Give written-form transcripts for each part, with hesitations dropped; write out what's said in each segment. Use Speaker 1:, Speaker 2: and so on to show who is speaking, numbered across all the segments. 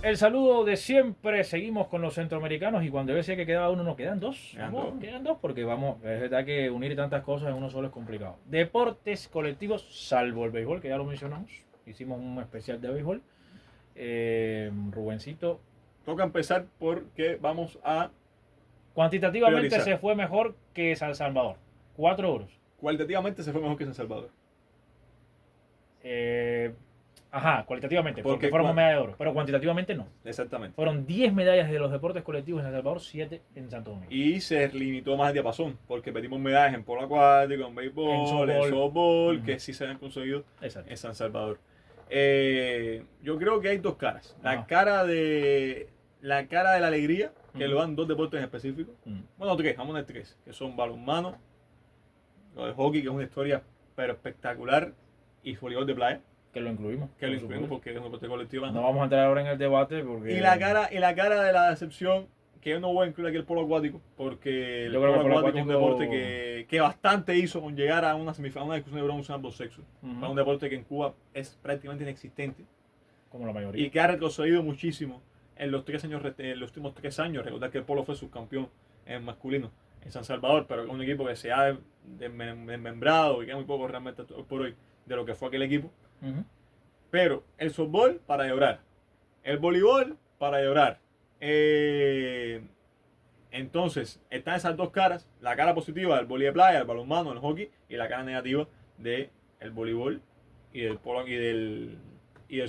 Speaker 1: El saludo de siempre, seguimos con los centroamericanos y cuando yo decía que quedaba uno, no quedan dos. Quedan dos porque vamos, es verdad que unir tantas cosas en uno solo es complicado. Deportes colectivos, salvo el béisbol, que ya lo mencionamos, hicimos un especial de béisbol. Rubencito.
Speaker 2: Toca empezar porque vamos a
Speaker 1: Cuantitativamente
Speaker 2: priorizar.
Speaker 1: se fue mejor que San Salvador, 4 oros.
Speaker 2: Cualitativamente se fue mejor que San Salvador.
Speaker 1: Cualitativamente, porque
Speaker 2: Porque
Speaker 1: fueron medalla de oro, pero cuantitativamente no.
Speaker 2: Exactamente.
Speaker 1: Fueron 10 medallas de los deportes colectivos en San Salvador, 7 en Santo Domingo.
Speaker 2: Y se limitó más el diapasón, porque pedimos medallas en polo acuático, en béisbol, en softball, que sí se han conseguido en San Salvador. Yo creo que hay dos caras. La cara de la alegría, que lo dan dos deportes en específico. Bueno, tres, vamos a ver tres, que son balonmano, lo de hockey, que es una historia pero espectacular, y voleibol de playa.
Speaker 1: Que lo incluimos.
Speaker 2: Que lo incluimos porque es un deporte colectivo.
Speaker 1: No vamos a entrar ahora en el debate porque...
Speaker 2: Y la cara de la decepción, que yo no voy a incluir aquí el polo acuático, porque el polo acuático es un deporte que bastante hizo con llegar a una semifinal, una discusión de bronce en ambos sexos. Para un deporte que en Cuba es prácticamente inexistente.
Speaker 1: Como la mayoría.
Speaker 2: Y que ha retrocedido muchísimo en los últimos 3 años. Recordar que el polo fue subcampeón en masculino en San Salvador, pero es un equipo que se ha desmembrado y queda muy poco realmente por hoy de lo que fue aquel equipo. Pero el softball para llorar, el voleibol para llorar. Entonces están esas dos caras, la cara positiva del voleibol de playa, el balonmano, el hockey, y la cara negativa del voleibol y del polo y del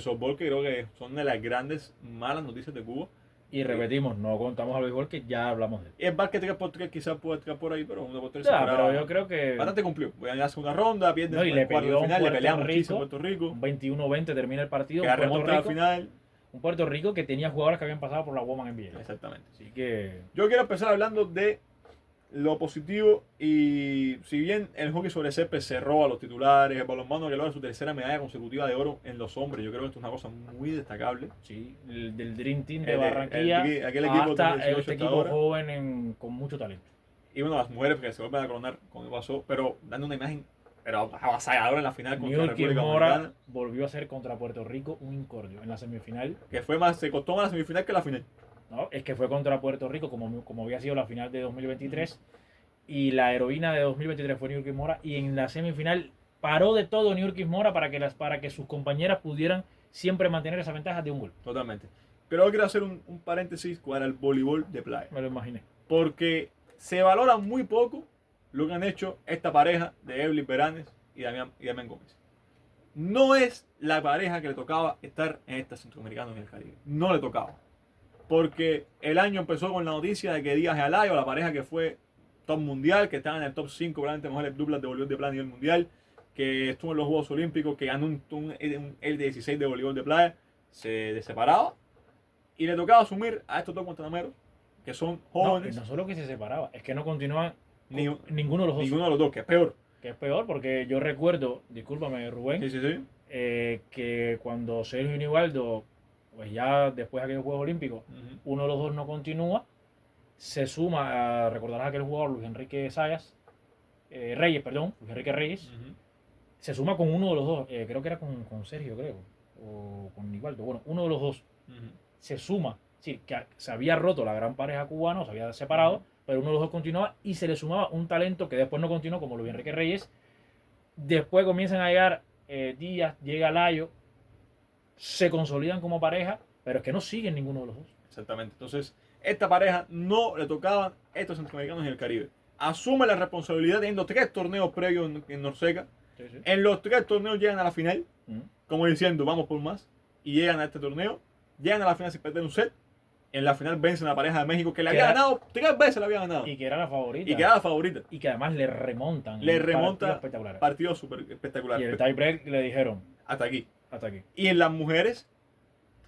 Speaker 2: softball, que creo que son de las grandes malas noticias de Cuba.
Speaker 1: Y repetimos, no contamos al béisbol, que ya hablamos de él.
Speaker 2: Y el básquet 3x3 quizás puede entrar por ahí, pero un deporte
Speaker 1: pero yo creo que...
Speaker 2: bastante cumplió. Voy a hacer una ronda, pierde
Speaker 1: y le peleó
Speaker 2: final, le pelea muchísimo
Speaker 1: Puerto
Speaker 2: Rico.
Speaker 1: Un 21-20 termina el partido.
Speaker 2: Que remonta al final.
Speaker 1: Un Puerto Rico que tenía jugadores que habían pasado por la Woman NBA.
Speaker 2: Exactamente.
Speaker 1: Así que...
Speaker 2: Yo quiero empezar hablando de lo positivo, y si bien el hockey sobre césped cerró a los titulares, el balonmano que logra su tercera medalla consecutiva de oro en los hombres, yo creo que esto es una cosa muy destacable.
Speaker 1: Sí, del Dream Team de Barranquilla
Speaker 2: aquel equipo
Speaker 1: hasta este equipo joven con mucho talento.
Speaker 2: Y bueno, las mujeres que se vuelven a coronar con el pasó, pero dando una imagen avasalladora en la final contra la República Dominicana.
Speaker 1: Volvió a ser contra Puerto Rico un incordio en la semifinal.
Speaker 2: Que se costó más la semifinal que la final.
Speaker 1: No, es que fue contra Puerto Rico, como había sido la final de 2023, y la heroína de 2023 fue Niurkis Mora, y en la semifinal paró de todo Niurkis Mora para que sus compañeras pudieran siempre mantener esa ventaja de un gol.
Speaker 2: Totalmente. Pero yo quiero hacer un paréntesis para el voleibol de playa.
Speaker 1: Me lo imaginé.
Speaker 2: Porque se valora muy poco lo que han hecho esta pareja de Evelyn Beranes y Damián Gómez. No es la pareja que le tocaba estar en esta Centroamericana en el Caribe. No le tocaba. Porque el año empezó con la noticia de que Díaz y Alayo, la pareja que fue top mundial, que estaba en el top 5 probablemente mejores duplas de voleibol de playa a nivel mundial, que estuvo en los Juegos Olímpicos, que ganó el de 16 de voleibol de playa, se separaba y le tocaba asumir a estos dos guantanameros, que son jóvenes.
Speaker 1: No solo que se separaba, es que no continúan ninguno de los dos.
Speaker 2: Ninguno de los dos, que es peor.
Speaker 1: Que es peor, porque yo recuerdo, discúlpame Rubén, que cuando Sergio Inibaldo, pues ya después de aquellos Juegos Olímpicos, uno de los dos no continúa, se suma, recordarás aquel jugador Luis Enrique Reyes, se suma con uno de los dos, creo que era con Sergio, o con Inibaldo, bueno, uno de los dos, se suma, sí, que se había roto la gran pareja cubana, se había separado, pero uno de los dos continuaba y se le sumaba un talento que después no continuó, como Luis Enrique Reyes. Después comienzan a llegar Díaz, llega Layo, se consolidan como pareja, pero es que no siguen ninguno de los dos.
Speaker 2: Exactamente. Entonces, esta pareja no le tocaban estos centroamericanos en el Caribe. Asume la responsabilidad teniendo 3 torneos previos en Norseca. Sí. En los 3 torneos llegan a la final, como diciendo, vamos por más, y llegan a este torneo, llegan a la final sin perder un set. En la final vencen a la pareja de México, que le había ganado 3 veces, la había ganado.
Speaker 1: Y que era la favorita.
Speaker 2: Y
Speaker 1: que además le remontan.
Speaker 2: Partidos súper espectaculares.
Speaker 1: Y el tiebreak le dijeron,
Speaker 2: hasta aquí.
Speaker 1: Y
Speaker 2: en las mujeres,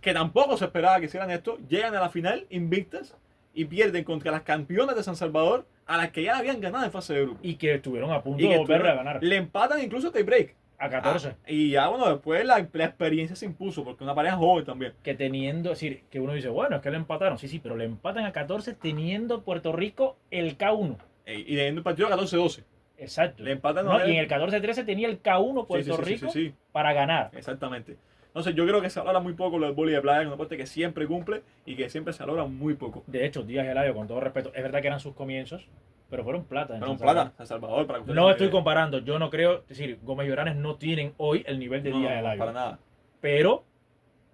Speaker 2: que tampoco se esperaba que hicieran esto, llegan a la final invictas y pierden contra las campeonas de San Salvador, a las que ya habían ganado en fase de grupo.
Speaker 1: Y que estuvieron a punto de volver a ganar.
Speaker 2: Le empatan incluso tiebreak.
Speaker 1: A 14.
Speaker 2: Y ya, bueno, después la experiencia se impuso, porque una pareja joven también.
Speaker 1: Que teniendo, es decir, que uno dice, bueno, es que le empataron. Sí, pero le empatan a 14 teniendo Puerto Rico el K1.
Speaker 2: Y teniendo el partido 14-12.
Speaker 1: Exacto.
Speaker 2: Le empatan
Speaker 1: y en el 14-13 tenía el K1 Puerto Rico para ganar.
Speaker 2: Exactamente. Entonces yo creo que se valora muy poco lo del vóley de playa, que es un deporte que siempre cumple y que siempre se valora muy poco.
Speaker 1: De hecho, Díaz y Eladio, con todo respeto, es verdad que eran sus comienzos, pero fueron plata.
Speaker 2: Pero un plata, San Salvador, para que ustedes
Speaker 1: No
Speaker 2: tengan
Speaker 1: estoy
Speaker 2: idea.
Speaker 1: comparando, yo no creo, es decir, Gómez y Oranes no tienen hoy el nivel de
Speaker 2: No,
Speaker 1: Díaz y
Speaker 2: no,
Speaker 1: Eladio.
Speaker 2: para nada.
Speaker 1: Pero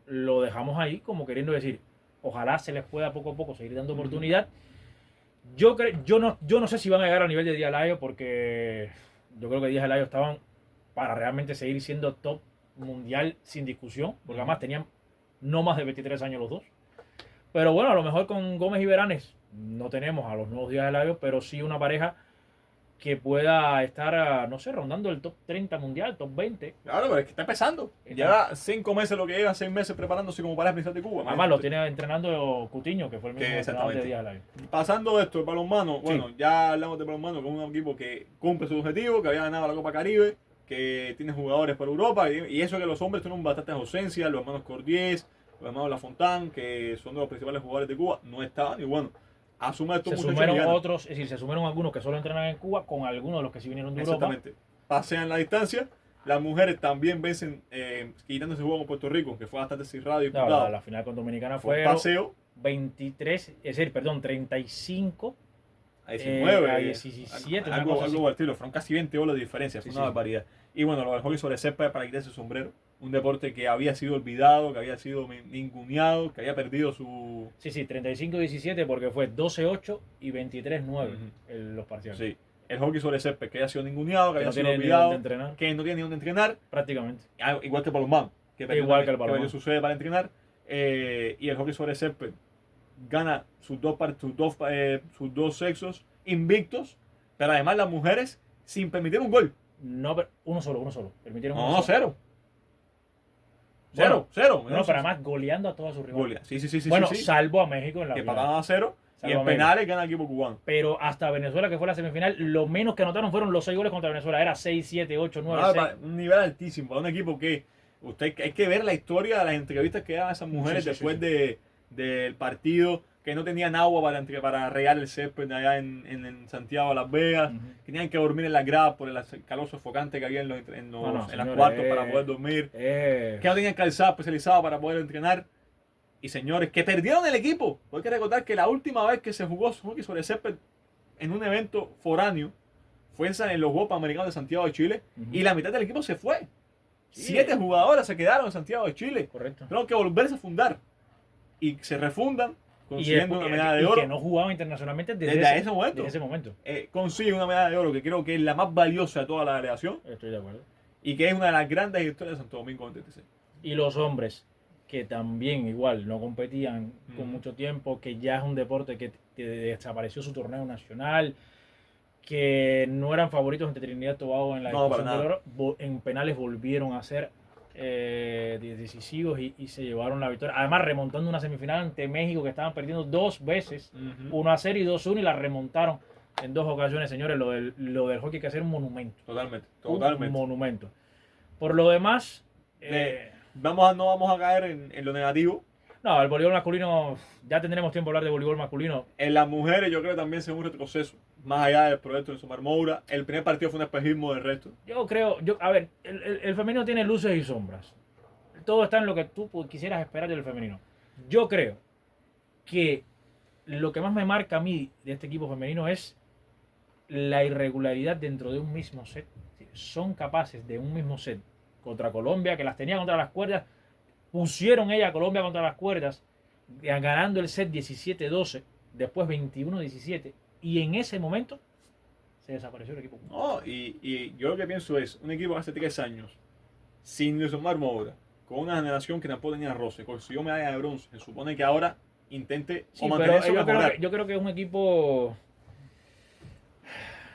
Speaker 1: lo dejamos ahí como queriendo decir, ojalá se les pueda poco a poco seguir dando oportunidad. Yo no sé si van a llegar al nivel de Díaz Eladio, porque yo creo que Díaz y Eladio estaban para realmente seguir siendo top mundial sin discusión, porque además tenían no más de 23 años los dos. Pero bueno, a lo mejor con Gómez y Beranes no tenemos a los nuevos Díaz Eladio, pero sí una pareja que pueda estar, no sé, rondando el top 30 mundial, top 20.
Speaker 2: Claro, pero es que está empezando. Lleva 5 meses lo que lleva, 6 meses preparándose como pareja principal de Cuba.
Speaker 1: Además lo tiene entrenando Cutiño, que fue el mismo
Speaker 2: Que
Speaker 1: entrenador de
Speaker 2: exactamente.
Speaker 1: Díaz Eladio.
Speaker 2: Pasando de esto, el balonmano, bueno, ya hablamos de balonmano con un equipo que cumple su objetivo, que había ganado la Copa Caribe, que tiene jugadores para Europa, y eso que los hombres tienen bastantes ausencias, los hermanos Cordiés, los hermanos Lafontán, que son de los principales jugadores de Cuba, no estaban, y bueno, asume estos
Speaker 1: Se
Speaker 2: muchachos
Speaker 1: sumaron
Speaker 2: y ganan.
Speaker 1: otros, es decir, se sumaron algunos que solo entrenan en Cuba con algunos de los que sí vinieron de Europa.
Speaker 2: Exactamente. Pasean la distancia. Las mujeres también vencen, quitándose el juego con Puerto Rico, que fue bastante cerrado y
Speaker 1: No,
Speaker 2: disputado.
Speaker 1: la final con Dominicana
Speaker 2: Fue
Speaker 1: fue
Speaker 2: un paseo
Speaker 1: 23, es decir, perdón, 35
Speaker 2: a 19,
Speaker 1: a 17, una
Speaker 2: algo
Speaker 1: cosa así.
Speaker 2: por el estilo. Fueron casi 20 goles de diferencia, fue
Speaker 1: Sí,
Speaker 2: una
Speaker 1: sí.
Speaker 2: barbaridad. Y bueno, lo del hockey sobre césped para quitarse su sombrero. Un deporte que había sido olvidado, que había sido ninguneado, que había perdido su...
Speaker 1: Sí, 35-17 porque fue 12-8 y 23-9 los parciales.
Speaker 2: Sí, el hockey sobre césped que había sido ninguneado, que
Speaker 1: Que
Speaker 2: había
Speaker 1: no
Speaker 2: sido
Speaker 1: tiene ni
Speaker 2: olvidado,
Speaker 1: dónde entrenar,
Speaker 2: que no tiene ni dónde entrenar,
Speaker 1: prácticamente.
Speaker 2: igual que el balonmano,
Speaker 1: Igual que el balonmano.
Speaker 2: perdió su sede para entrenar, y el hockey sobre césped gana sus dos sexos invictos, pero además las mujeres sin permitir un gol.
Speaker 1: No, pero uno solo. Permitieron uno
Speaker 2: No,
Speaker 1: solo.
Speaker 2: cero.
Speaker 1: Bueno,
Speaker 2: Cero.
Speaker 1: No, pero además goleando a todos sus rivales.
Speaker 2: Sí.
Speaker 1: Bueno,
Speaker 2: sí.
Speaker 1: salvo a México en la
Speaker 2: Que
Speaker 1: final.
Speaker 2: empataban a 0 y
Speaker 1: Salvo a
Speaker 2: en
Speaker 1: México.
Speaker 2: penales gana el equipo cubano.
Speaker 1: Pero hasta Venezuela, que fue la semifinal, lo menos que anotaron fueron los 6 goles contra Venezuela. Era 6, 7, 8, 9, 6.
Speaker 2: Un nivel altísimo para un equipo que hay que ver la historia de las entrevistas que daban esas mujeres
Speaker 1: Sí.
Speaker 2: después del partido, que no tenían agua para regar el césped allá en Santiago de Las Vegas, que tenían que dormir en las gradas por el calor sofocante que había en las
Speaker 1: señores,
Speaker 2: cuartos para poder dormir, que no tenían calzado especializado para poder entrenar. Y señores, que perdieron el equipo. Hay que recordar que la última vez que se jugó hockey sobre césped en un evento foráneo fue en los Juegos Panamericanos de Santiago de Chile, y la mitad del equipo se fue.
Speaker 1: Sí.
Speaker 2: 7 jugadoras se quedaron en Santiago de Chile.
Speaker 1: Correcto.
Speaker 2: Tuvieron que volverse a fundar. Y se refundan consiguiendo una medalla de
Speaker 1: y
Speaker 2: oro.
Speaker 1: que no jugaba internacionalmente
Speaker 2: Desde ese momento. Consigue una medalla de oro que creo que es la más valiosa de toda la delegación
Speaker 1: Estoy de acuerdo.
Speaker 2: y que es una de las grandes historias de Santo Domingo en TTC.
Speaker 1: Y los hombres, que también igual no competían con mucho tiempo, que ya es un deporte que desapareció su torneo nacional, que no eran favoritos entre Trinidad y Tobago en la discusión del oro, en penales volvieron a ser decisivos y se llevaron la victoria. Además, remontando una semifinal ante México, que estaban perdiendo 2 veces, 1-0 y 2-1, y la remontaron en 2 ocasiones, señores. Lo del hockey hay que hacer un monumento.
Speaker 2: Totalmente.
Speaker 1: Un monumento. Por lo demás,
Speaker 2: no vamos a caer en lo negativo.
Speaker 1: no, el voleibol masculino, ya tendremos tiempo de hablar de voleibol masculino.
Speaker 2: En las mujeres yo creo que también se ve un retroceso. Más allá del proyecto de Sumar Moura. El primer partido fue un espejismo del resto.
Speaker 1: Yo creo, a ver, el femenino tiene luces y sombras. Todo está en lo que tú quisieras esperar del femenino. Yo creo que lo que más me marca a mí de este equipo femenino es la irregularidad dentro de un mismo set. Son capaces de un mismo set contra Colombia, que las tenía contra las cuerdas, pusieron ella a Colombia contra las cuerdas, ganando el set 17-12, después 21-17, y en ese momento se desapareció el equipo.
Speaker 2: No, y yo lo que pienso es, un equipo hace 3 años, sin Nilsomar Moura, con una generación que tampoco tenía roce, consiguió medalla de bronce, se supone que ahora intente
Speaker 1: Sí,
Speaker 2: mantenerse
Speaker 1: pero
Speaker 2: o mejorar.
Speaker 1: yo creo que es un equipo...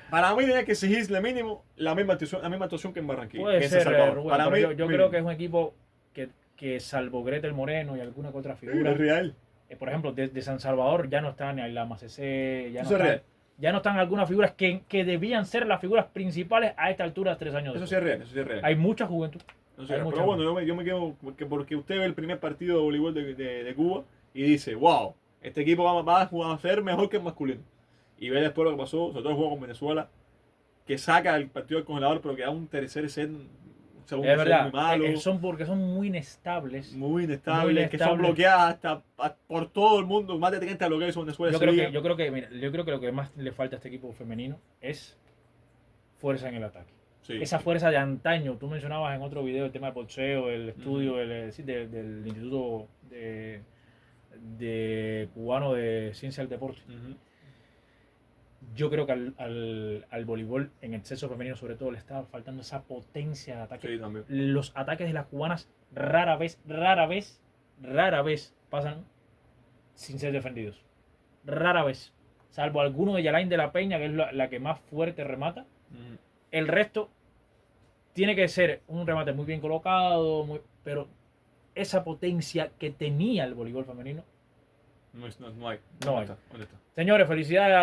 Speaker 2: Para mí tenía que exigirle mínimo la misma actuación que en Barranquilla.
Speaker 1: Puede
Speaker 2: que en
Speaker 1: ser,
Speaker 2: San Salvador.
Speaker 1: Rubén,
Speaker 2: Para
Speaker 1: pero
Speaker 2: mí,
Speaker 1: yo creo que es un equipo que salvo Gretel Moreno y alguna que otra figura,
Speaker 2: es real.
Speaker 1: por ejemplo, de San Salvador ya no está ni Ayla Macecé,
Speaker 2: Eso es real.
Speaker 1: ya no están algunas figuras que debían ser las figuras principales a esta altura, 3 años
Speaker 2: Eso
Speaker 1: después.
Speaker 2: sí es real, eso sí es real.
Speaker 1: Hay mucha juventud.
Speaker 2: Eso sí
Speaker 1: hay
Speaker 2: es real.
Speaker 1: mucha
Speaker 2: Pero bueno, yo me quedo porque usted ve el primer partido de voleibol de Cuba y dice, wow, este equipo va a ser mejor que el masculino. Y ve después lo que pasó, sobre todo el juego con Venezuela, que saca el partido del congelador, pero que da un tercer set segundo
Speaker 1: Es
Speaker 2: set
Speaker 1: verdad,
Speaker 2: muy malo.
Speaker 1: porque son muy inestables.
Speaker 2: Muy inestables,
Speaker 1: Muy
Speaker 2: que son
Speaker 1: inestables.
Speaker 2: bloqueadas por todo el mundo. Más de 30 bloqueos en Venezuela.
Speaker 1: Mira, yo creo que lo que más le falta a este equipo femenino es fuerza en el ataque.
Speaker 2: Sí.
Speaker 1: Esa fuerza de antaño. Tú mencionabas en otro video el tema de boxeo, el estudio del Instituto de Cubano de Ciencia del Deporte. Yo creo que al voleibol en exceso femenino sobre todo le está faltando esa potencia de ataque.
Speaker 2: Sí, también.
Speaker 1: Los ataques de las cubanas rara vez pasan sin ser defendidos. Rara vez. Salvo alguno de Yalain de la Peña, que es la que más fuerte remata. El resto tiene que ser un remate muy bien colocado, pero esa potencia que tenía el voleibol femenino
Speaker 2: No hay.
Speaker 1: No hay.
Speaker 2: ¿Dónde está?
Speaker 1: Señores, felicidades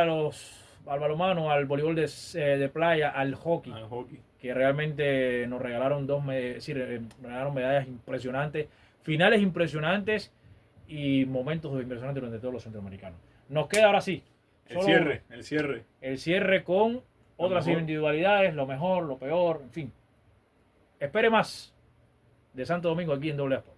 Speaker 1: al balonmano, al voleibol de playa, al hockey,
Speaker 2: Al hockey.
Speaker 1: que realmente nos regalaron regalaron medallas impresionantes, finales impresionantes y momentos impresionantes durante todos los centroamericanos. Nos queda ahora sí
Speaker 2: El cierre.
Speaker 1: el cierre con otras individualidades, lo mejor, lo peor, en fin. Espere más de Santo Domingo aquí en Doble Sport.